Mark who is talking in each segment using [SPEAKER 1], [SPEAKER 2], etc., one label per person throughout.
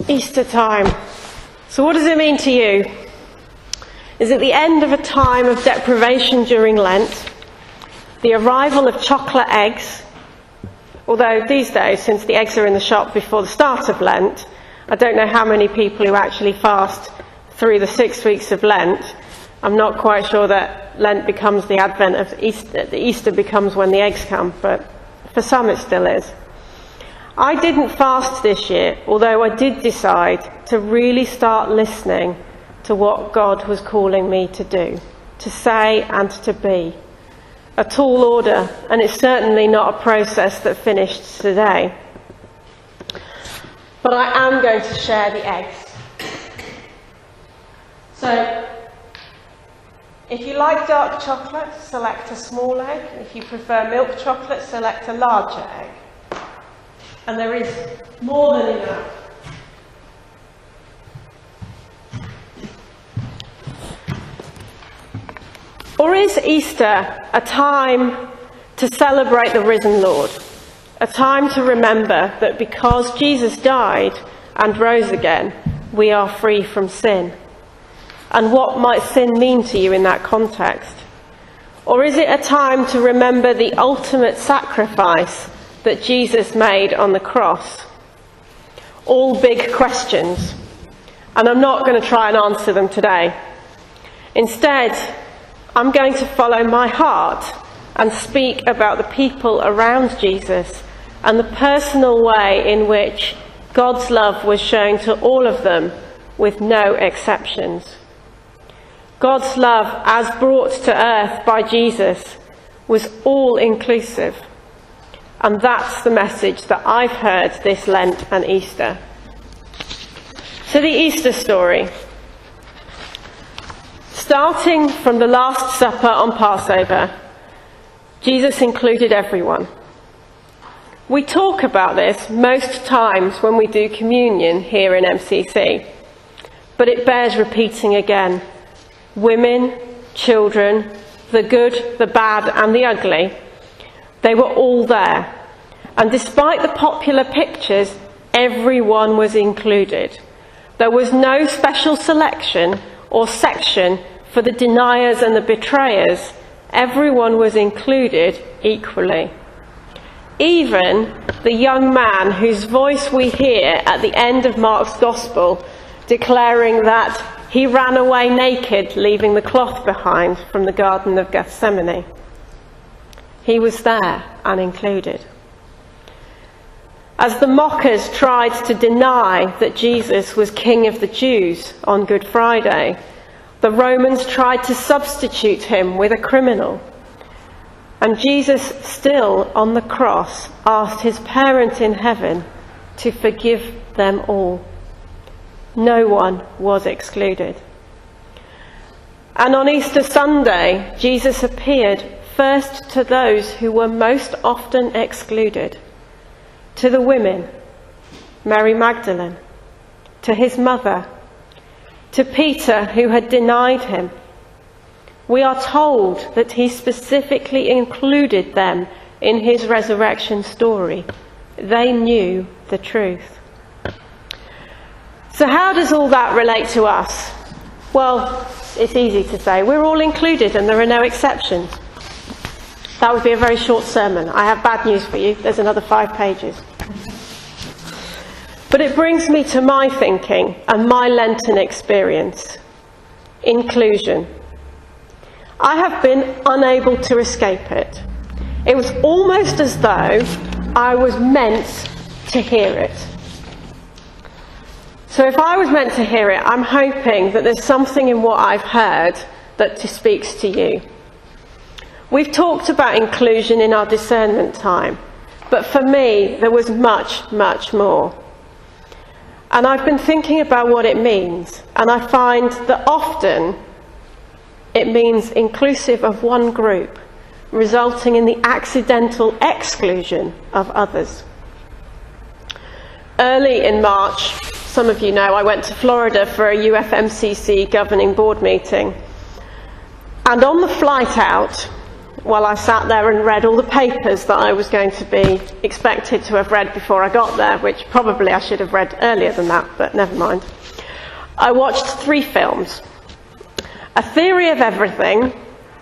[SPEAKER 1] Easter time. So what does it mean to you? Is it the end of a time of deprivation during Lent? The arrival of chocolate eggs? Although these days, since the eggs are in the shop before the start of Lent, I don't know how many people who actually fast through the 6 weeks of Lent. I'm not quite sure that Lent becomes the advent of Easter. The Easter becomes when the eggs come, but for some it still is. I didn't fast this year, although I did decide to really start listening to what God was calling me to do, to say and to be. A tall order, and it's certainly not a process that finished today. But I am going to share the eggs. So, if you like dark chocolate, select a small egg. If you prefer milk chocolate, select a larger egg. And there is more than enough. Or is Easter a time to celebrate the risen Lord? A time to remember that because Jesus died and rose again, we are free from sin? And what might sin mean to you in that context? Or is it a time to remember the ultimate sacrifice that Jesus made on the cross? All big questions. And I'm not going to try and answer them today. Instead, I'm going to follow my heart and speak about the people around Jesus and the personal way in which God's love was shown to all of them with no exceptions. God's love, as brought to earth by Jesus, was all-inclusive. And that's the message that I've heard this Lent and Easter. So the Easter story. Starting from the Last Supper on Passover, Jesus included everyone. We talk about this most times when we do communion here in MCC, but it bears repeating again. Women, children, the good, the bad and the ugly, they were all there. And despite the popular pictures, everyone was included. There was no special selection or section for the deniers and the betrayers. Everyone was included equally. Even the young man whose voice we hear at the end of Mark's Gospel, declaring that he ran away naked, leaving the cloth behind from the Garden of Gethsemane. He was there and included. As the mockers tried to deny that Jesus was King of the Jews on Good Friday, the Romans tried to substitute him with a criminal. And Jesus, still on the cross, asked his parent in heaven to forgive them all. No one was excluded. And on Easter Sunday, Jesus appeared first to those who were most often excluded, to the women, Mary Magdalene, to his mother, to Peter, who had denied him. We are told that he specifically included them in his resurrection story. They knew the truth. So how does all that relate to us? Well, it's easy to say. We're all included and there are no exceptions. That would be a very short sermon. I have bad news for you. There's another 5 pages. But it brings me to my thinking and my Lenten experience. Inclusion. I have been unable to escape it. It was almost as though I was meant to hear it. So if I was meant to hear it, I'm hoping that there's something in what I've heard that speaks to you. We've talked about inclusion in our discernment time, but for me, there was much, much more. And I've been thinking about what it means, and I find that often it means inclusive of one group, resulting in the accidental exclusion of others. Early in March, some of you know, I went to Florida for a UFMCC governing board meeting. And on the flight out, while I sat there and read all the papers that I was going to be expected to have read before I got there, which probably I should have read earlier than that, but never mind. I watched 3 films. A Theory of Everything,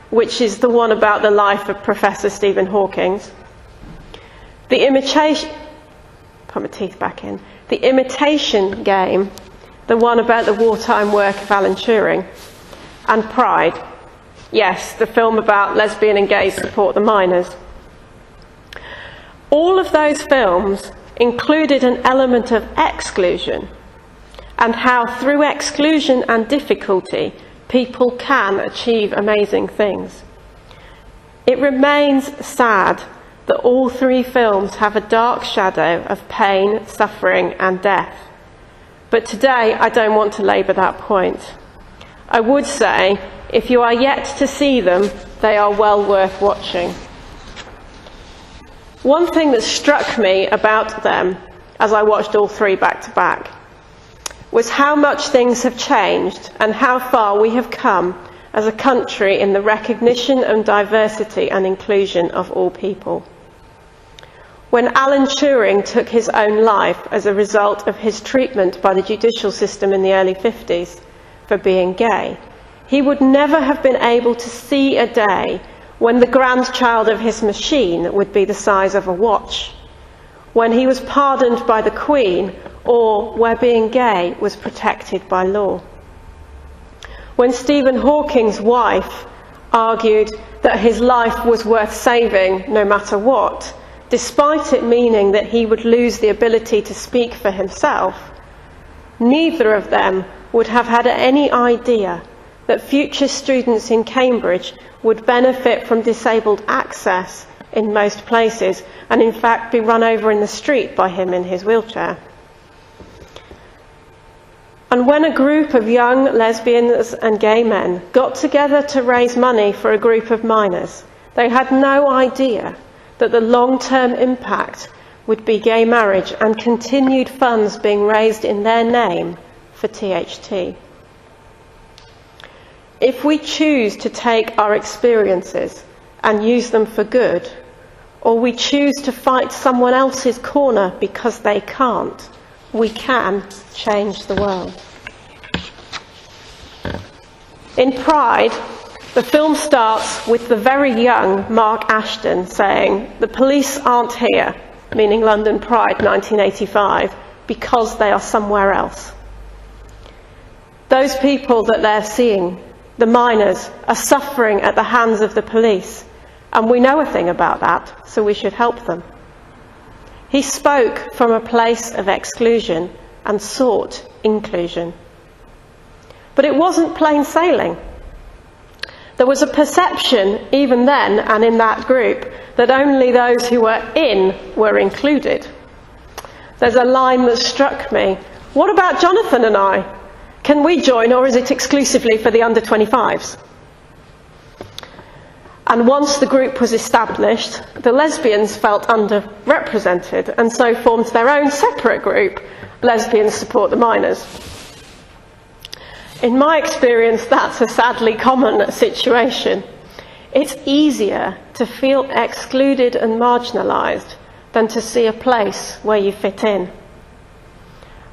[SPEAKER 1] which is the one about the life of Professor Stephen Hawking. The Imitation... Put my teeth back in. The Imitation Game, the one about the wartime work of Alan Turing. And Pride. Yes, the film about lesbian and gay support the miners. All of those films included an element of exclusion, and how through exclusion and difficulty people can achieve amazing things. It remains sad that all 3 films have a dark shadow of pain, suffering and death. But today I don't want to labour that point. I would say, if you are yet to see them, they are well worth watching. One thing that struck me about them, as I watched all 3 back to back, was how much things have changed and how far we have come as a country in the recognition and diversity and inclusion of all people. When Alan Turing took his own life as a result of his treatment by the judicial system in the early 50s for being gay, he would never have been able to see a day when the grandchild of his machine would be the size of a watch, when he was pardoned by the Queen, or where being gay was protected by law. When Stephen Hawking's wife argued that his life was worth saving no matter what, despite it meaning that he would lose the ability to speak for himself, neither of them would have had any idea that future students in Cambridge would benefit from disabled access in most places, and in fact be run over in the street by him in his wheelchair. And when a group of young lesbians and gay men got together to raise money for a group of miners, they had no idea that the long-term impact would be gay marriage and continued funds being raised in their name for THT. If we choose to take our experiences and use them for good, or we choose to fight someone else's corner because they can't, we can change the world. In Pride, the film starts with the very young Mark Ashton saying, "The police aren't here," meaning London Pride 1985, "because they are somewhere else." Those people that they're seeing, the miners, are suffering at the hands of the police, and we know a thing about that, so we should help them. He spoke from a place of exclusion and sought inclusion. But it wasn't plain sailing. There was a perception, even then and in that group, that only those who were in were included. There's a line that struck me. "What about Jonathan and I? Can we join, or is it exclusively for the under 25s? And once the group was established, the lesbians felt underrepresented and so formed their own separate group, Lesbians Support the Miners. In my experience, that's a sadly common situation. It's easier to feel excluded and marginalised than to see a place where you fit in.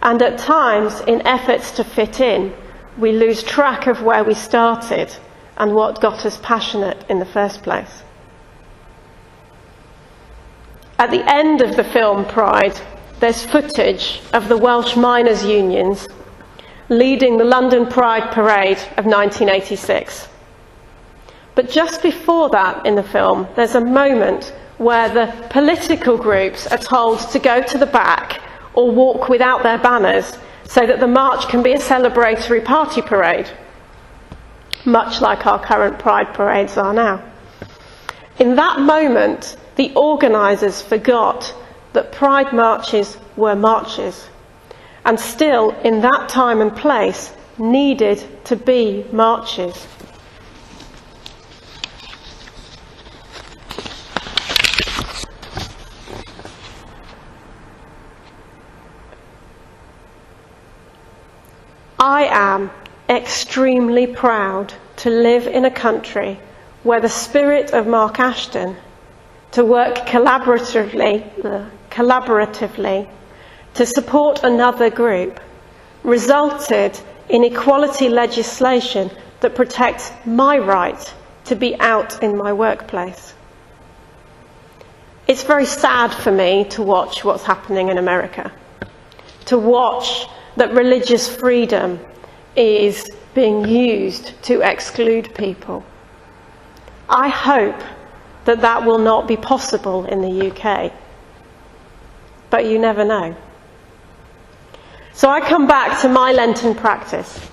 [SPEAKER 1] And at times, in efforts to fit in, we lose track of where we started and what got us passionate in the first place. At the end of the film Pride, there's footage of the Welsh Miners' Unions leading the London Pride Parade of 1986. But just before that in the film, there's a moment where the political groups are told to go to the back or walk without their banners so that the march can be a celebratory party parade, much like our current Pride parades are now. In that moment, the organisers forgot that Pride marches were marches, and still, in that time and place, needed to be marches. I am extremely proud to live in a country where the spirit of Mark Ashton to work collaboratively to support another group resulted in equality legislation that protects my right to be out in my workplace. It's very sad for me to watch what's happening in America, to watch that religious freedom is being used to exclude people. I hope that that will not be possible in the UK, but you never know. So I come back to my Lenten practice.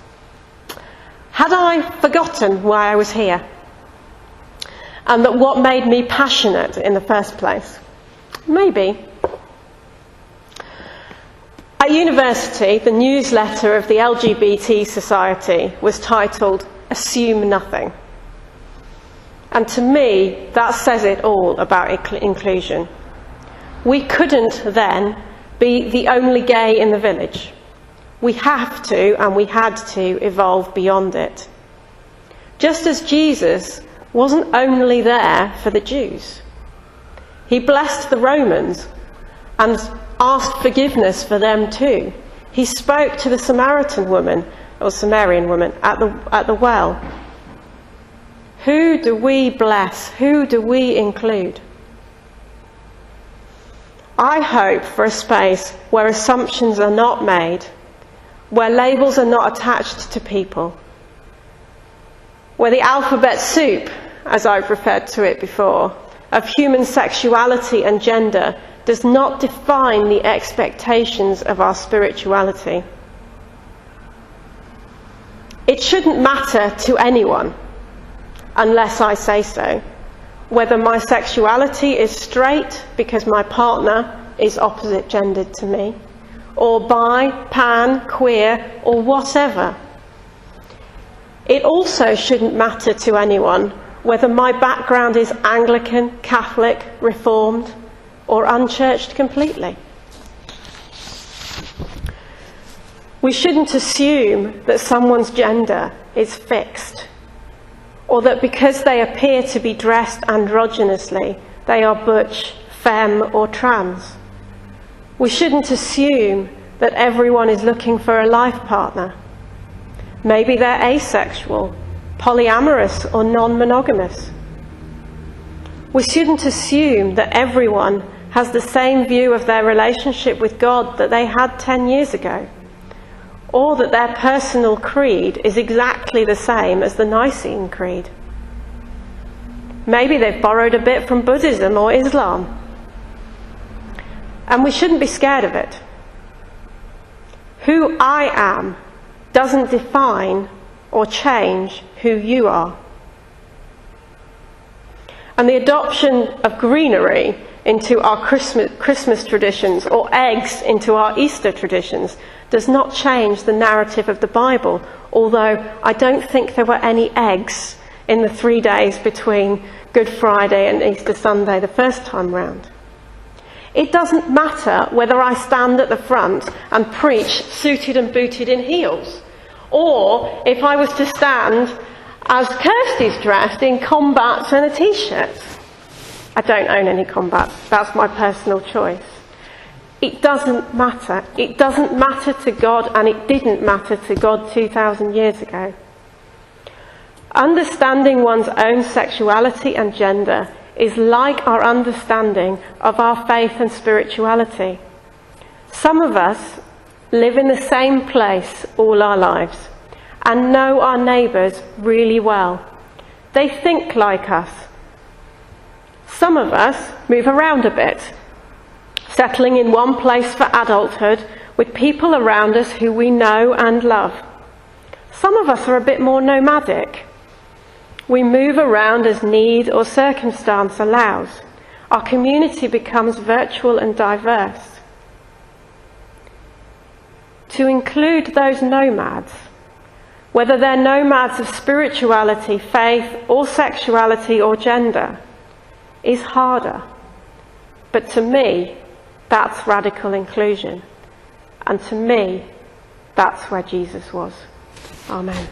[SPEAKER 1] Had I forgotten why I was here? And that what made me passionate in the first place? Maybe. At university, the newsletter of the LGBT Society was titled Assume Nothing. And to me, that says it all about inclusion. We couldn't then be the only gay in the village. We have to, and we had to, evolve beyond it. Just as Jesus wasn't only there for the Jews. He blessed the Romans and asked forgiveness for them too. He spoke to the Samaritan woman, or Samarian woman, at the well. Who do we bless? Who do we include? I hope for a space where assumptions are not made, where labels are not attached to people, where the alphabet soup, as I've referred to it before, of human sexuality and gender does not define the expectations of our spirituality. It shouldn't matter to anyone, unless I say so, whether my sexuality is straight because my partner is opposite gendered to me, or bi, pan, queer, or whatever. It also shouldn't matter to anyone whether my background is Anglican, Catholic, Reformed, or unchurched completely. We shouldn't assume that someone's gender is fixed, or that because they appear to be dressed androgynously, they are butch, femme, or trans. We shouldn't assume that everyone is looking for a life partner. Maybe they're asexual, polyamorous, or non-monogamous. We shouldn't assume that everyone has the same view of their relationship with God that they had 10 years ago, or that their personal creed is exactly the same as the Nicene Creed. Maybe they've borrowed a bit from Buddhism or Islam. And we shouldn't be scared of it. Who I am doesn't define or change who you are. And the adoption of greenery into our Christmas traditions, or eggs into our Easter traditions, does not change the narrative of the Bible, although I don't think there were any eggs in the 3 days between Good Friday and Easter Sunday the first time round. It doesn't matter whether I stand at the front and preach suited and booted in heels, or if I was to stand as Kirsty's dressed in combats and a t-shirt. I don't own any combats, that's my personal choice. It doesn't matter. It doesn't matter to God, and it didn't matter to God 2,000 years ago. Understanding one's own sexuality and gender is like our understanding of our faith and spirituality. Some of us live in the same place all our lives and know our neighbours really well. They think like us. Some of us move around a bit, settling in one place for adulthood with people around us who we know and love. Some of us are a bit more nomadic. We move around as need or circumstance allows. Our community becomes virtual and diverse. To include those nomads, whether they're nomads of spirituality, faith, or sexuality or gender, is harder. But to me, that's radical inclusion. And to me, that's where Jesus was. Amen.